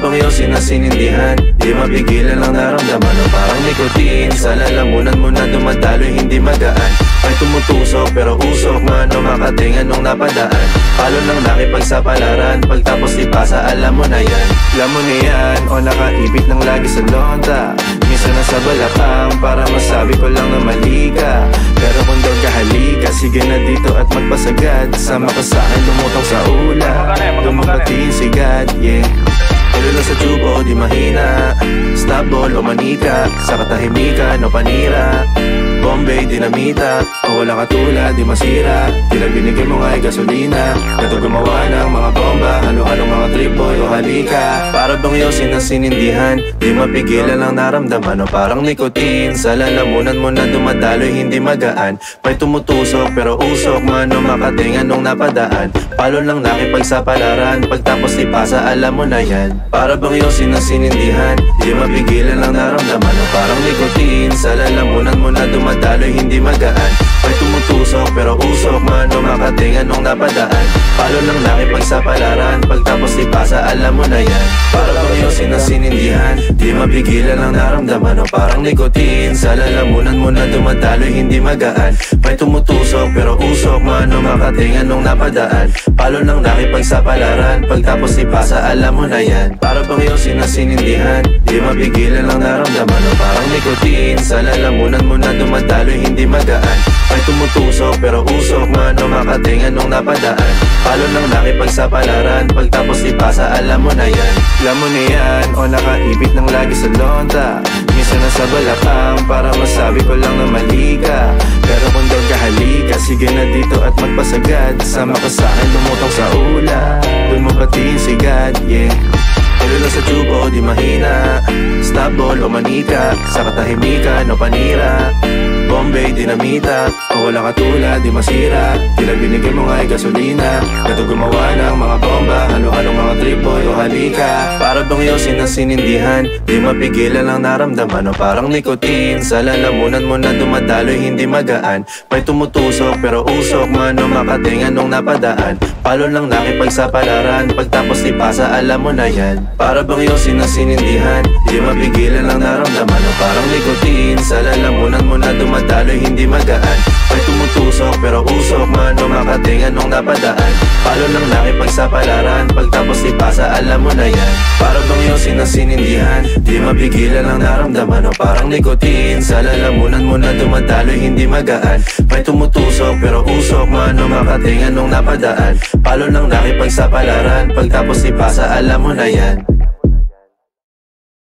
bang yosin na sinindihan, di mapigilan ang naramdaman o parang nikotin. Sa lalamunan mo na dumadaloy hindi magaan, may tumutusok pero usok man o makatingan nung napadaan. Palo ng nakipagsapalaran, pagtapos ipasa alam mo na yan. Alam mo na yan o nakaibit ng lagi sa lonta. Minsan nasa balakang para masabi ko lang na mali ka. Pero kung daw kahalika, sige na dito at magpasagad. Sama ka sa'kin lumutang sa ula, dumapatiin sigad, yeah. Tulala sa tubo, di mahina. Stop ball o manika, sa katahimikan o panira. Bombay, dinamita, o walang katulad, di masira. Tila binigay mo nga ay gasolina, kato gumawa ng mga bomba, halo-halong mga trip boy o halika. Para bang yosin na sinindihan, di mapigilan ang naramdaman o parang nikotin. Sa lalamunan mo na dumadaloy hindi magaan, may tumutusok pero usok man o makatingan nung napadaan. Palo lang nakipagsapalaran, pagtapos ipasa alam mo na yan. Para bang yosin na sinindihan, di mapigilan ang naramdaman o parang nikotin. Sa lalamunan mo na dumadaloy hindi magaan, may tumutusok pero usok man o makatingan nung napadaan. Palo lang nakipagsapalaran, pagtapos ipasa alam mo na yan. Para bang yosin na sinindihan, di mapigilan ang naramdaman o parang nikotin. Sa lalamunan mo na dumadaloy hindi magaan, may tumutusok pero usok man o makatingan nung napadaan. Palo lang nakipagsapalaran, pagtapos ipasa alam mo na yan. Para bang yosin na sinindihan, di mapigilan ang naramdaman o parang nikotin. Sa lalamunan mo na dumadaloy hindi magaan, may tumutusok pero usok man o makatingan nung napadaan. Palo lang nakipagsapalaran, pagtapos ipasa alam mo na yan. Alam mo na yan o nakaibit ng lagi sa lonta. Minsan nasa balakang para masabi ko lang na mali ka. Pero kung daw kahalika, sige na dito at magpasagad. Sama ka sa'kin lumutang sa ula, dun mo patiin sigad, yeah. Tulala sa tubo, di mahina. Stop ball o manika, sa katahimikan o panira. Bombay, dinamita, o walang katulad, di masira. Tila binigay mo nga ay gasolina, kato gumawa ng mga bomba, halo-halong mga trip boy o halika. Para bang yosin na sinindihan, di mapigilan ang naramdaman o parang nikotin. Sa lalamunan mo na dumadaloy hindi magaan, may tumutusok pero usok man o makatingan nung napadaan. Palo lang nakipagsapalaran, pagtapos ipasa alam mo na yan. Para bang yosin na sinindihan, di mapigilan ang naramdaman o parang nikotin. Sa lalamunan mo na dumadaloy hindi magaan, may tumutusok pero usok man o makatingan nung napadaan. Palo lang nakipagsapalaran, pagtapos ipasa alam mo na yan. Para bang yosin na sinindihan, di mapigilan ang naramdaman o parang nikotin. Sa lalamunan mo na dumadaloy hindi magaan, may tumutusok pero usok man o makatingan nung napadaan. Palo lang nakipagsapalaran, pagtapos ipasa alam mo na yan.